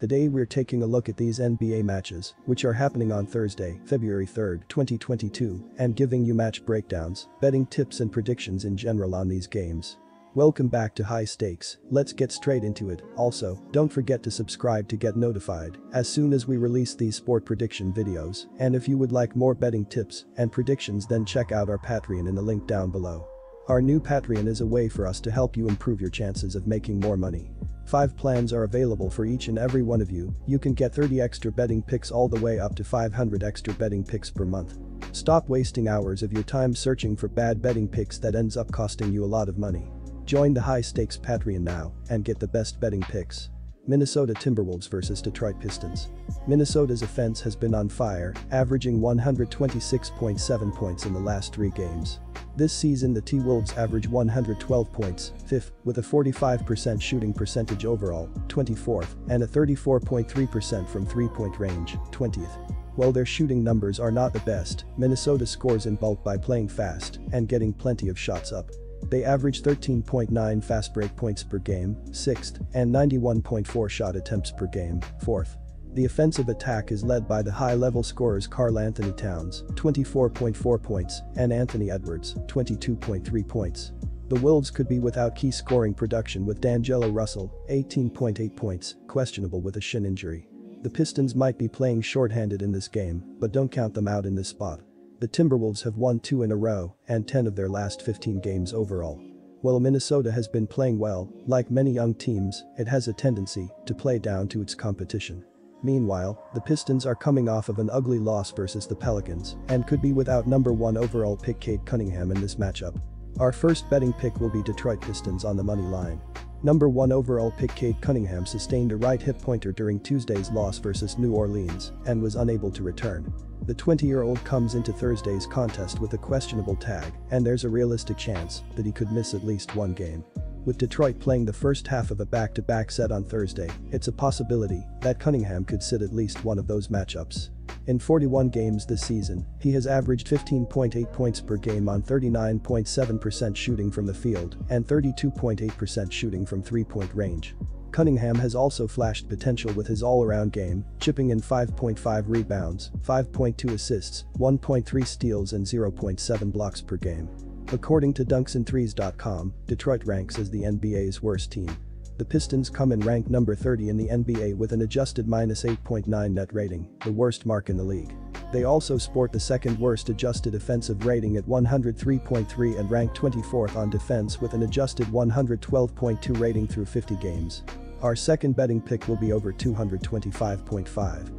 Today we're taking a look at these NBA matches, which are happening on Thursday, February 3rd, 2022, and giving you match breakdowns, betting tips and predictions in general on these games. Welcome back to High Stakes, let's get straight into it. Also, don't forget to subscribe to get notified as soon as we release these sport prediction videos, and if you would like more betting tips and predictions, then check out our Patreon in the link down below. Our new Patreon is a way for us to help you improve your chances of making more money. 5 plans are available for each and every one of you. You can get 30 extra betting picks all the way up to 500 extra betting picks per month. Stop wasting hours of your time searching for bad betting picks that ends up costing you a lot of money. Join the High Stakes Patreon now and get the best betting picks. Minnesota Timberwolves vs Detroit Pistons. Minnesota's offense has been on fire, averaging 126.7 points in the last 3 games. This season the T-Wolves average 112 points, 5th, with a 45% shooting percentage overall, 24th, and a 34.3% from three-point range, 20th. While their shooting numbers are not the best, Minnesota scores in bulk by playing fast and getting plenty of shots up. They average 13.9 fast break points per game, 6th, and 91.4 shot attempts per game, 4th. The offensive attack is led by the high-level scorers Karl-Anthony Towns, 24.4 points, and Anthony Edwards, 22.3 points. The Wolves could be without key scoring production with D'Angelo Russell, 18.8 points, questionable with a shin injury. The Pistons might be playing shorthanded in this game, but don't count them out in this spot. The Timberwolves have won 2 in a row and 10 of their last 15 games overall. While Minnesota has been playing well, like many young teams, it has a tendency to play down to its competition. Meanwhile, the Pistons are coming off of an ugly loss versus the Pelicans and could be without number 1 overall pick Cade Cunningham in this matchup. Our first betting pick will be Detroit Pistons on the money line. Number 1 overall pick Cade Cunningham sustained a right hip pointer during Tuesday's loss versus New Orleans and was unable to return. The 20-year-old comes into Thursday's contest with a questionable tag, and there's a realistic chance that he could miss at least 1 game. With Detroit playing the first half of a back-to-back set on Thursday, it's a possibility that Cunningham could sit at least one of those matchups. In 41 games this season, he has averaged 15.8 points per game on 39.7% shooting from the field and 32.8% shooting from three-point range. Cunningham has also flashed potential with his all-around game, chipping in 5.5 rebounds, 5.2 assists, 1.3 steals and 0.7 blocks per game. According to dunksandthrees.com, Detroit ranks as the NBA's worst team. The Pistons come in ranked number 30 in the NBA with an adjusted -8.9 net rating, the worst mark in the league. They also sport the second worst adjusted offensive rating at 103.3 and rank 24th on defense with an adjusted 112.2 rating through 50 games. Our second betting pick will be over 225.5.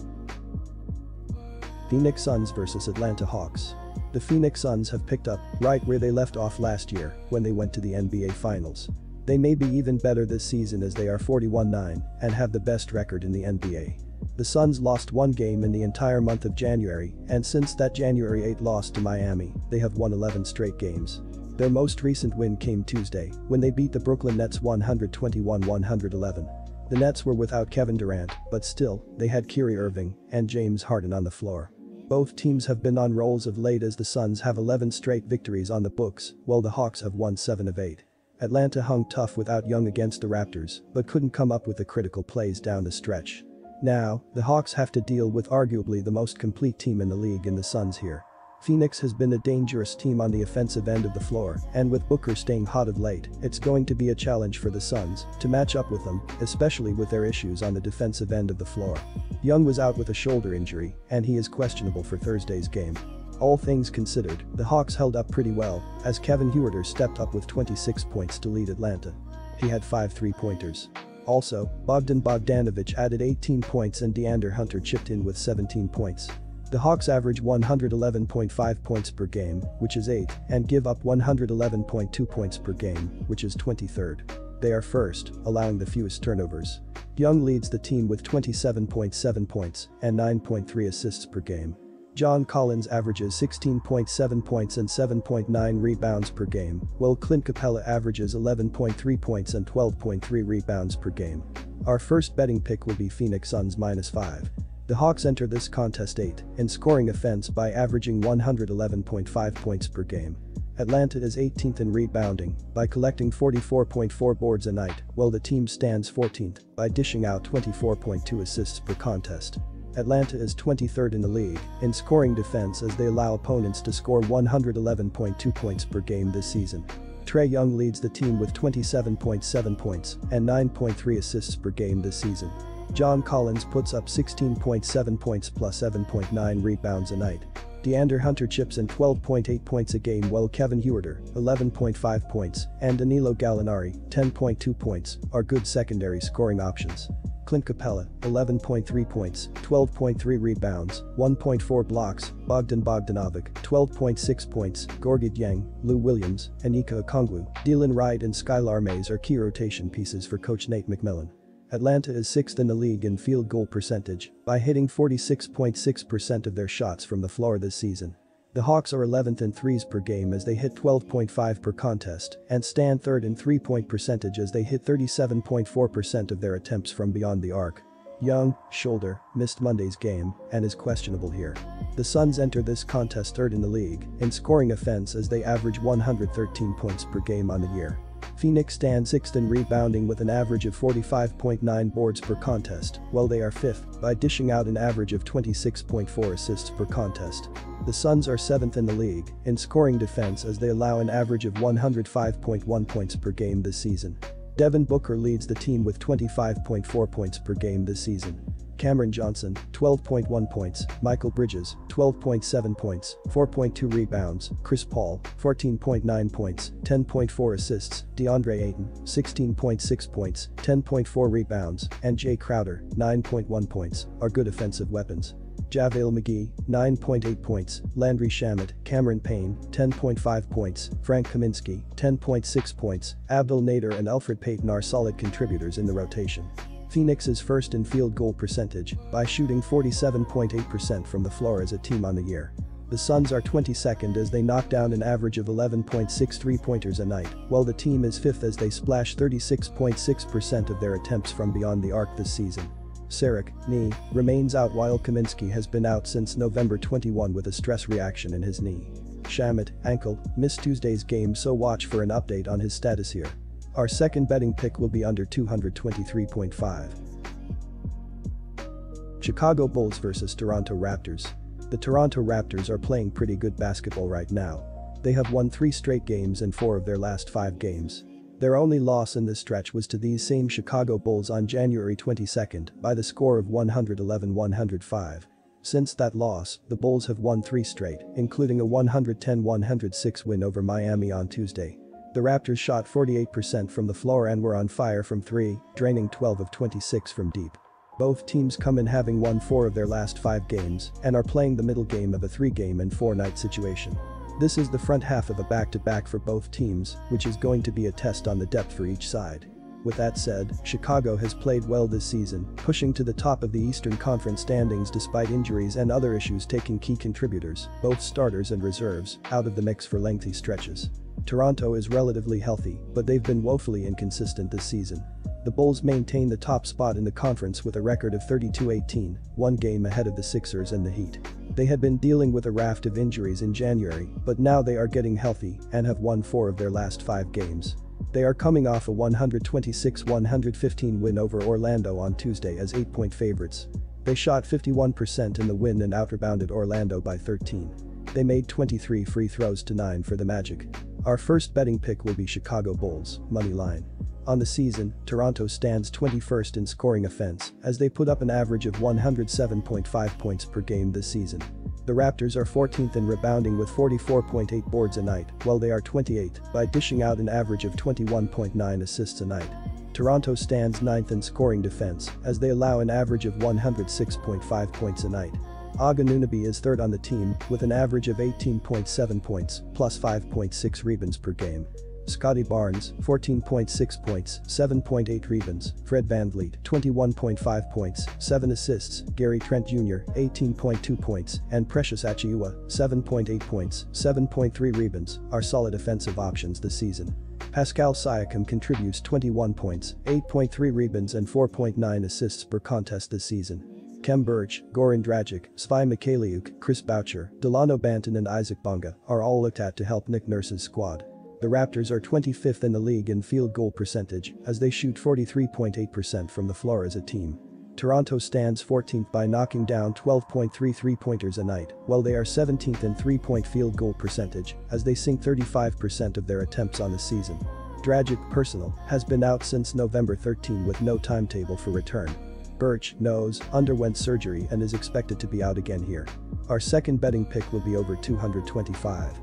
Phoenix Suns vs Atlanta Hawks. The Phoenix Suns have picked up right where they left off last year when they went to the NBA Finals. They may be even better this season as they are 41-9 and have the best record in the NBA. The Suns lost 1 game in the entire month of January, and since that January 8 loss to Miami, they have won 11 straight games. Their most recent win came Tuesday when they beat the Brooklyn Nets 121-111. The Nets were without Kevin Durant, but still, they had Kyrie Irving and James Harden on the floor. Both teams have been on rolls of late as the Suns have 11 straight victories on the books, while the Hawks have won 7 of 8. Atlanta hung tough without Young against the Raptors, but couldn't come up with the critical plays down the stretch. Now, the Hawks have to deal with arguably the most complete team in the league in the Suns here. Phoenix has been a dangerous team on the offensive end of the floor, and with Booker staying hot of late, it's going to be a challenge for the Suns to match up with them, especially with their issues on the defensive end of the floor. Young was out with a shoulder injury, and he is questionable for Thursday's game. All things considered, the Hawks held up pretty well, as Kevin Huerter stepped up with 26 points to lead Atlanta. He had 5 three-pointers. Also, Bogdan Bogdanović added 18 points and DeAndre Hunter chipped in with 17 points. The Hawks average 111.5 points per game, which is 8, and give up 111.2 points per game, which is 23rd. They are first, allowing the fewest turnovers. Young leads the team with 27.7 points and 9.3 assists per game. John Collins averages 16.7 points and 7.9 rebounds per game, while Clint Capella averages 11.3 points and 12.3 rebounds per game. Our first betting pick will be Phoenix Suns -5. The Hawks enter this contest 8 in scoring offense by averaging 111.5 points per game. Atlanta is 18th in rebounding by collecting 44.4 boards a night, while the team stands 14th by dishing out 24.2 assists per contest. Atlanta is 23rd in the league in scoring defense as they allow opponents to score 111.2 points per game this season. Trae Young leads the team with 27.7 points and 9.3 assists per game this season. John Collins puts up 16.7 points plus 7.9 rebounds a night. DeAndre Hunter chips in 12.8 points a game while Kevin Huerter, 11.5 points, and Danilo Gallinari, 10.2 points, are good secondary scoring options. Clint Capella, 11.3 points, 12.3 rebounds, 1.4 blocks, Bogdan Bogdanovic, 12.6 points, Gorgui Dieng, Lou Williams, Onyeka Okongwu, Dylan Wright and Skylar Mays are key rotation pieces for coach Nate McMillan. Atlanta is 6th in the league in field goal percentage by hitting 46.6% of their shots from the floor this season. The Hawks are 11th in threes per game as they hit 12.5 per contest and stand 3rd in three-point percentage as they hit 37.4% of their attempts from beyond the arc. Young, shoulder, missed Monday's game and is questionable here. The Suns enter this contest 3rd in the league in scoring offense as they average 113 points per game on the year. Phoenix stands 6th in rebounding with an average of 45.9 boards per contest, while they are 5th by dishing out an average of 26.4 assists per contest. The Suns are 7th in the league in scoring defense as they allow an average of 105.1 points per game this season. Devin Booker leads the team with 25.4 points per game this season. Cameron Johnson, 12.1 points, Michael Bridges, 12.7 points, 4.2 rebounds, Chris Paul, 14.9 points, 10.4 assists, DeAndre Ayton, 16.6 points, 10.4 rebounds, and Jay Crowder, 9.1 points, are good offensive weapons. JaVale McGee, 9.8 points, Landry Shamet, Cameron Payne, 10.5 points, Frank Kaminsky, 10.6 points, Abdel Nader and Elfrid Payton are solid contributors in the rotation. Phoenix is 1st in field goal percentage by shooting 47.8% from the floor as a team on the year. The Suns are 22nd as they knock down an average of 11.6 three-pointers a night, while the team is 5th as they splash 36.6% of their attempts from beyond the arc this season. Saric, knee, remains out while Kaminsky has been out since November 21 with a stress reaction in his knee. Shamet, ankle, missed Tuesday's game, so watch for an update on his status here. Our second betting pick will be under 223.5. Chicago Bulls vs Toronto Raptors. The Toronto Raptors are playing pretty good basketball right now. They have won 3 straight games in 4 of their last 5 games. Their only loss in this stretch was to these same Chicago Bulls on January 22 by the score of 111-105. Since that loss, the Bulls have won 3 straight, including a 110-106 win over Miami on Tuesday. The Raptors shot 48% from the floor and were on fire from 3, draining 12 of 26 from deep. Both teams come in having won 4 of their last 5 games and are playing the middle game of a 3-game and 4-night situation. This is the front half of a back-to-back for both teams, which is going to be a test on the depth for each side. With that said, Chicago has played well this season, pushing to the top of the Eastern Conference standings despite injuries and other issues taking key contributors, both starters and reserves, out of the mix for lengthy stretches. Toronto is relatively healthy, but they've been woefully inconsistent this season. The Bulls maintain the top spot in the conference with a record of 32-18, 1 game ahead of the Sixers and the Heat. They had been dealing with a raft of injuries in January, but now they are getting healthy and have won 4 of their last 5 games. They are coming off a 126-115 win over Orlando on Tuesday as 8-point favorites. They shot 51% in the win and outrebounded Orlando by 13. They made 23 free throws to 9 for the Magic. Our first betting pick will be Chicago Bulls, money line. On the season, Toronto stands 21st in scoring offense as they put up an average of 107.5 points per game this season. The Raptors are 14th in rebounding with 44.8 boards a night, while they are 28th by dishing out an average of 21.9 assists a night. Toronto stands 9th in scoring defense as they allow an average of 106.5 points a night. Aga Anunoby is 3rd on the team with an average of 18.7 points plus 5.6 rebounds per game. Scotty Barnes, 14.6 points, 7.8 rebounds, Fred VanVleet, 21.5 points, 7 assists, Gary Trent Jr., 18.2 points, and Precious Achiuwa, 7.8 points, 7.3 rebounds, are solid offensive options this season. Pascal Siakam contributes 21 points, 8.3 rebounds and 4.9 assists per contest this season. Kem Birch, Goran Dragic, Svi Mikhailiuk, Chris Boucher, Delano Banton and Isaac Bonga are all looked at to help Nick Nurse's squad. The Raptors are 25th in the league in field goal percentage as they shoot 43.8% from the floor as a team. Toronto stands 14th by knocking down 12.3 three-pointers a night, while they are 17th in three-point field goal percentage as they sink 35% of their attempts on the season. Dragic, personal, has been out since November 13 with no timetable for return. Birch, nose, underwent surgery and is expected to be out again here. Our second betting pick will be over 225.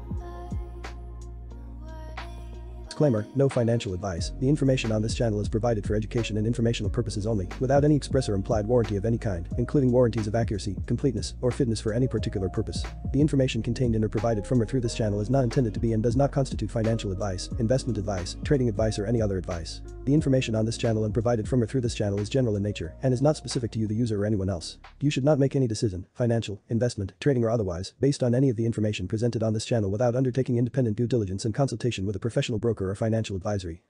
Disclaimer, no financial advice. The information on this channel is provided for education and informational purposes only, without any express or implied warranty of any kind, including warranties of accuracy, completeness, or fitness for any particular purpose. The information contained in or provided from or through this channel is not intended to be and does not constitute financial advice, investment advice, trading advice or any other advice. The information on this channel and provided from or through this channel is general in nature and is not specific to you the user or anyone else. You should not make any decision, financial, investment, trading or otherwise, based on any of the information presented on this channel without undertaking independent due diligence and consultation with a professional broker or financial advisory.